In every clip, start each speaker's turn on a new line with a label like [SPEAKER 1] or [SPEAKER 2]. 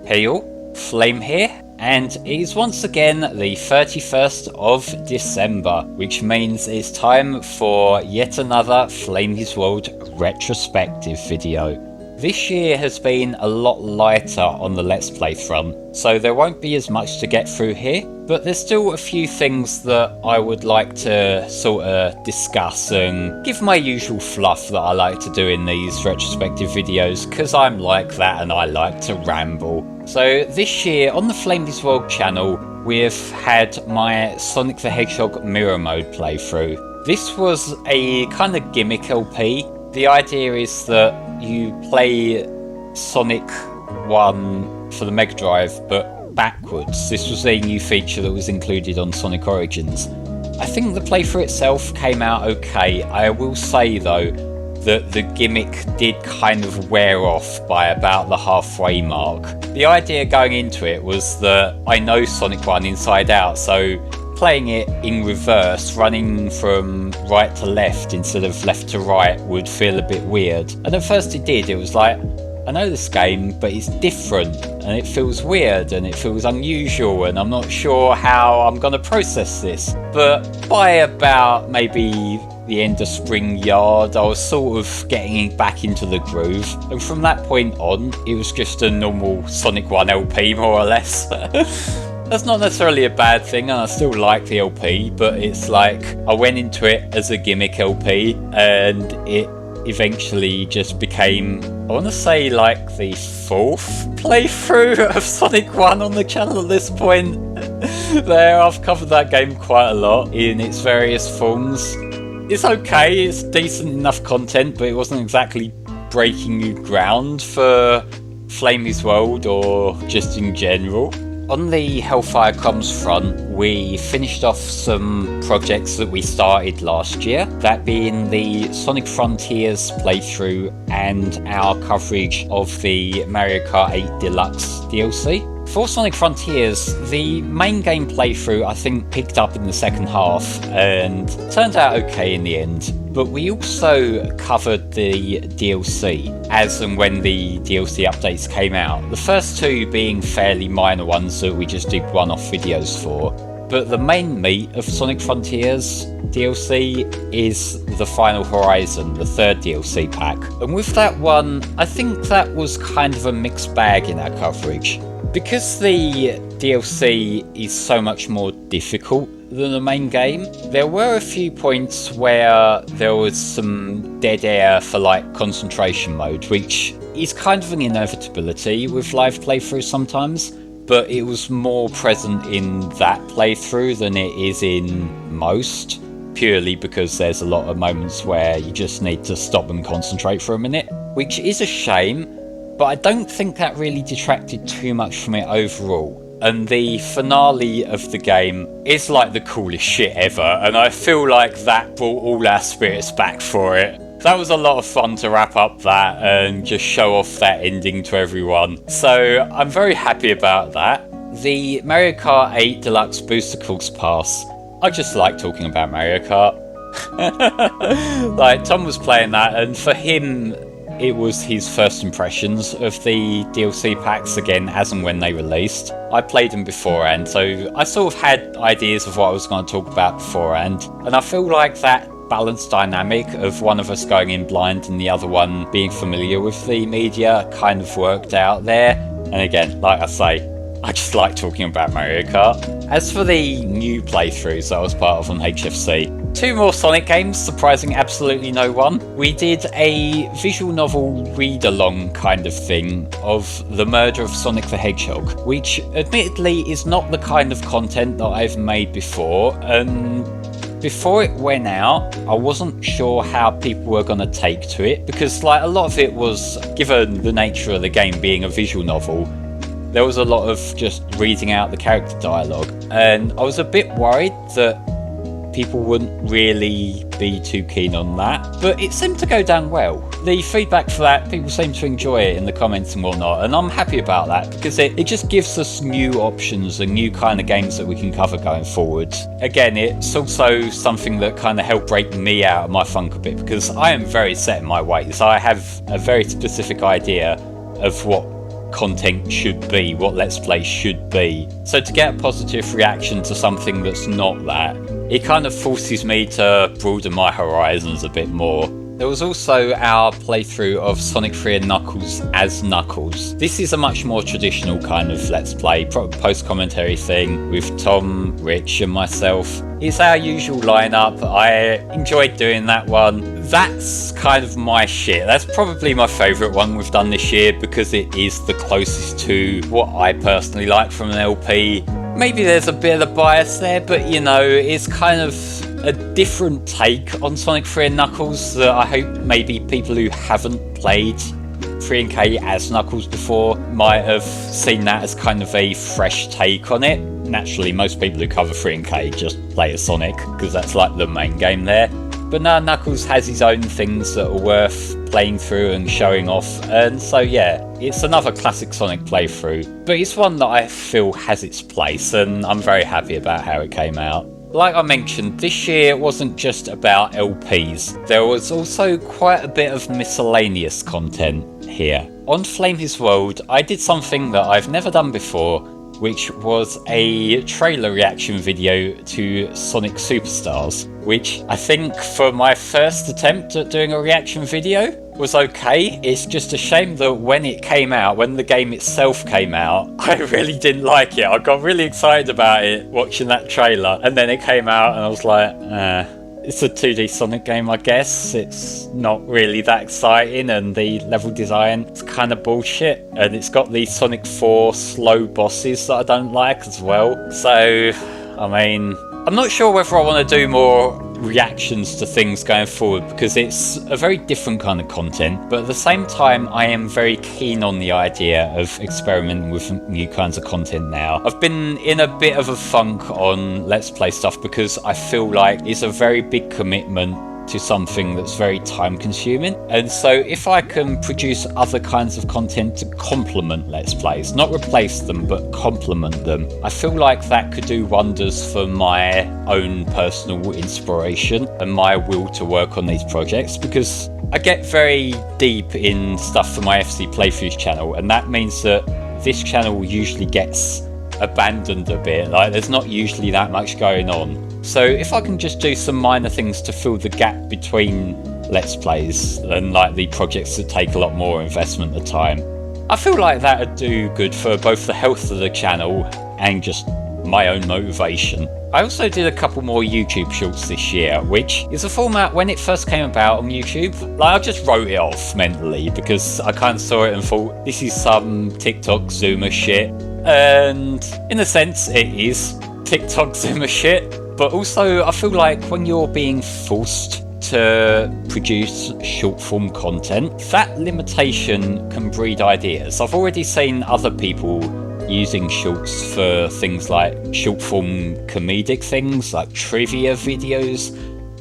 [SPEAKER 1] Hey all, Flame here, and it is once again the 31st of December, which means it's time for yet another FlameHisWorld retrospective video. This year has been a lot lighter on the Let's Play front, so there won't be as much to get through here, but there's still a few things that I would like to sort of discuss and give my usual fluff that I like to do in these retrospective videos, because I'm like that and I like to ramble. So this year on the FlameHisWorld channel, we've had my Sonic the Hedgehog Mirror Mode playthrough. This was a kind of gimmick LP. The idea is that you play Sonic 1 for the Mega Drive, but backwards. This was a new feature that was included on Sonic Origins. I think the playthrough itself came out okay. I will say though that the gimmick did kind of wear off by about the halfway mark. The idea going into it was that I know Sonic 1 inside out, so playing it in reverse, running from right to left instead of left to right, would feel a bit weird. And at first it did. It was like, I know this game, but it's different and it feels weird and it feels unusual and I'm not sure how I'm going to process this. But by about maybe the end of Spring Yard, I was sort of getting back into the groove, and from that point on it was just a normal Sonic 1 LP more or less. That's not necessarily a bad thing, and I still like the LP, but it's like I went into it as a gimmick LP and it eventually just became, I want to say, like the fourth playthrough of Sonic 1 on the channel at this point. There, I've covered that game quite a lot in its various forms. It's okay, it's decent enough content, but it wasn't exactly breaking new ground for FlameHisWorld or just in general. On the HellfireComms front, we finished off some projects that we started last year, that being the Sonic Frontiers playthrough and our coverage of the Mario Kart 8 Deluxe DLC. For Sonic Frontiers, the main game playthrough I think picked up in the second half and turned out okay in the end. But we also covered the DLC as and when the DLC updates came out. The first two being fairly minor ones that we just did one-off videos for. But the main meat of Sonic Frontiers DLC is the Final Horizon, the third DLC pack. And with that one, I think that was kind of a mixed bag in our coverage. Because the DLC is so much more difficult than the main game, there were a few points where there was some dead air for like concentration mode, which is kind of an inevitability with live playthroughs sometimes, but it was more present in that playthrough than it is in most, purely because there's a lot of moments where you just need to stop and concentrate for a minute, which is a shame. But I don't think that really detracted too much from it overall. And the finale of the game is like the coolest shit ever, and I feel like that brought all our spirits back for it. That was a lot of fun to wrap up that and just show off that ending to everyone. So I'm very happy about that. The Mario Kart 8 Deluxe Booster Course Pass. I just like talking about Mario Kart. Like, Tom was playing that, and for him, it was his first impressions of the DLC packs again as and when they released. I played them beforehand, so I sort of had ideas of what I was going to talk about beforehand, and I feel like that balanced dynamic of one of us going in blind and the other one being familiar with the media kind of worked out there. And again, like I say, I just like talking about Mario Kart. As for the new playthroughs that I was part of on HFC, 2 more Sonic games, surprising absolutely no one. We did a visual novel read-along kind of thing of The Murder of Sonic the Hedgehog, which admittedly is not the kind of content that I've made before, and before it went out, I wasn't sure how people were going to take to it, because like a lot of it was, given the nature of the game being a visual novel, there was a lot of just reading out the character dialogue, and I was a bit worried that people wouldn't really be too keen on that, but it seemed to go down well. The feedback for that, people seem to enjoy it in the comments and whatnot, and I'm happy about that because it just gives us new options and new kind of games that we can cover going forward. Again, it's also something that kind of helped break me out of my funk a bit, because I am very set in my ways. I have a very specific idea of what content should be, what Let's Play should be. So to get a positive reaction to something that's not that, it kind of forces me to broaden my horizons a bit more. There was also our playthrough of Sonic 3 and Knuckles as Knuckles. This is a much more traditional kind of Let's Play, post-commentary thing with Tom, Rich and myself. It's our usual lineup. I enjoyed doing that one. That's kind of my shit. That's probably my favourite one we've done this year because it is the closest to what I personally like from an LP. Maybe there's a bit of bias there, but you know, it's kind of a different take on Sonic 3 and Knuckles that I hope maybe people who haven't played 3 and K as Knuckles before might have seen that as kind of a fresh take on it. Naturally, most people who cover 3 and K just play as Sonic because that's like the main game there. But now Knuckles has his own things that are worth playing through and showing off, and so yeah, it's another classic Sonic playthrough, but it's one that I feel has its place, and I'm very happy about how it came out. Like I mentioned, this year wasn't just about LPs, there was also quite a bit of miscellaneous content here. On FlameHisWorld, I did something that I've never done before, which was a trailer reaction video to Sonic Superstars, which I think for my first attempt at doing a reaction video was okay. It's just a shame that when it came out, when the game itself came out, I really didn't like it. I got really excited about it watching that trailer, and then it came out and I was like, it's a 2D Sonic game, I guess. It's not really that exciting, and the level design is kind of bullshit. And it's got these Sonic 4 slow bosses that I don't like as well. So, I mean, I'm not sure whether I want to do more reactions to things going forward because it's a very different kind of content, but at the same time I am very keen on the idea of experimenting with new kinds of content now. I've been in a bit of a funk on Let's Play stuff because I feel like it's a very big commitment to something that's very time consuming, and so if I can produce other kinds of content to complement Let's Plays, not replace them but complement them, I feel like that could do wonders for my own personal inspiration and my will to work on these projects, because I get very deep in stuff for my FC Playthroughs channel, and that means that this channel usually gets abandoned a bit. Like, there's not usually that much going on. So if I can just do some minor things to fill the gap between Let's Plays and like the projects that take a lot more investment of time, I feel like that would do good for both the health of the channel and just my own motivation. I also did a couple more YouTube shorts this year, which is a format when it first came about on YouTube. Like, I just wrote it off mentally because I kind of saw it and thought, this is some TikTok Zoomer shit. And in a sense, it is TikTok Zoomer shit. But also, I feel like when you're being forced to produce short form content, that limitation can breed ideas. I've already seen other people using shorts for things like short form comedic things like trivia videos.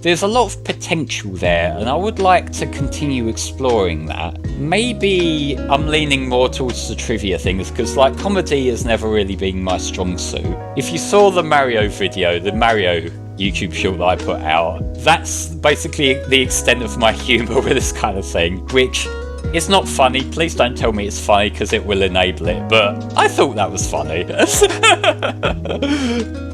[SPEAKER 1] There's a lot of potential there, and I would like to continue exploring that. Maybe I'm leaning more towards the trivia things because like comedy has never really been my strong suit. If you saw the Mario video, the Mario YouTube short that I put out, that's basically the extent of my humour with this kind of thing, which it's not funny. Please don't tell me it's funny because it will enable it, but I thought that was funny.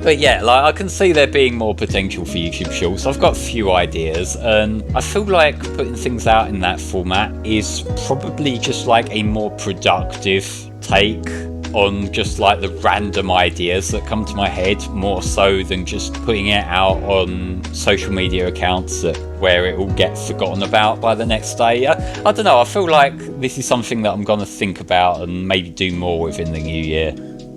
[SPEAKER 1] But yeah, like, I can see there being more potential for YouTube Shorts. I've got a few ideas, and I feel like putting things out in that format is probably just like a more productive take on just like the random ideas that come to my head, more so than just putting it out on social media accounts where it will get forgotten about by the next day. I don't know, I feel like this is something that I'm going to think about and maybe do more with in the new year.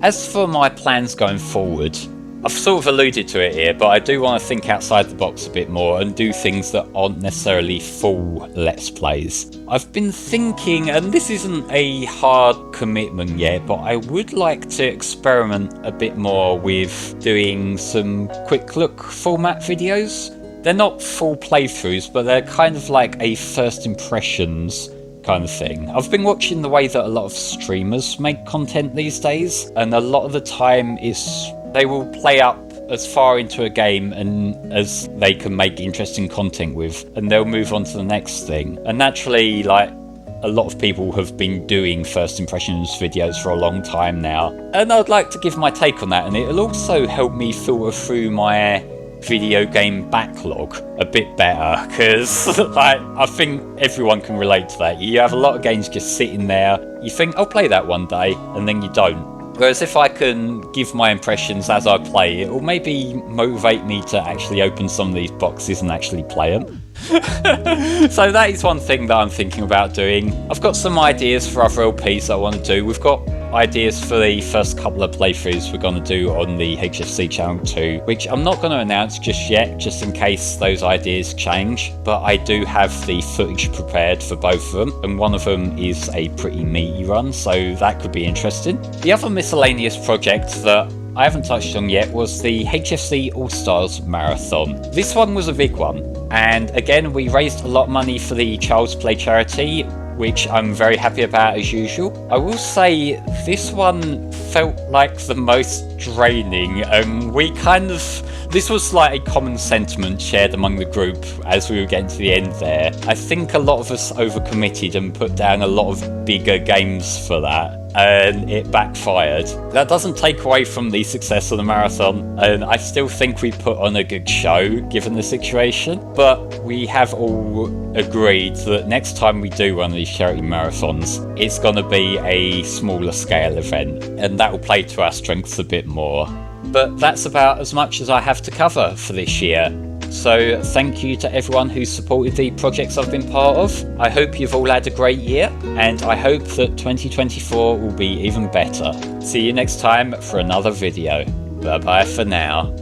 [SPEAKER 1] As for my plans going forward, I've sort of alluded to it here, but I do want to think outside the box a bit more and do things that aren't necessarily full Let's Plays. I've been thinking, and this isn't a hard commitment yet, but I would like to experiment a bit more with doing some quick look format videos. They're not full playthroughs, but they're kind of like a first impressions kind of thing. I've been watching the way that a lot of streamers make content these days, and a lot of the time they will play up as far into a game and as they can make interesting content with, and they'll move on to the next thing. And naturally, like, a lot of people have been doing first impressions videos for a long time now, and I'd like to give my take on that, and it'll also help me filter through my video game backlog a bit better, because like, I think everyone can relate to that. You have a lot of games just sitting there, you think I'll play that one day, and then you don't. Whereas if I can give my impressions as I play, it will maybe motivate me to actually open some of these boxes and actually play them. So that is one thing that I'm thinking about doing. I've got some ideas for other LPs that I want to do. We've got ideas for the first couple of playthroughs we're going to do on the HFC channel too, which I'm not going to announce just yet, just in case those ideas change, but I do have the footage prepared for both of them, and one of them is a pretty meaty run, so that could be interesting. The other miscellaneous project that I haven't touched on yet was the HFC All-Stars Marathon. This one was a big one, and again we raised a lot of money for the Child's Play charity, which I'm very happy about as usual. I will say this one felt like the most draining, and this was like a common sentiment shared among the group as we were getting to the end there. I think a lot of us overcommitted and put down a lot of bigger games for that, and it backfired. That doesn't take away from the success of the marathon, and I still think we put on a good show given the situation, but we have all agreed that next time we do one of these charity marathons, it's going to be a smaller scale event, and that will play to our strengths a bit more. But that's about as much as I have to cover for this year. So thank you to everyone who's supported the projects I've been part of. I hope you've all had a great year, and I hope that 2024 will be even better. See you next time for another video. Bye bye for now.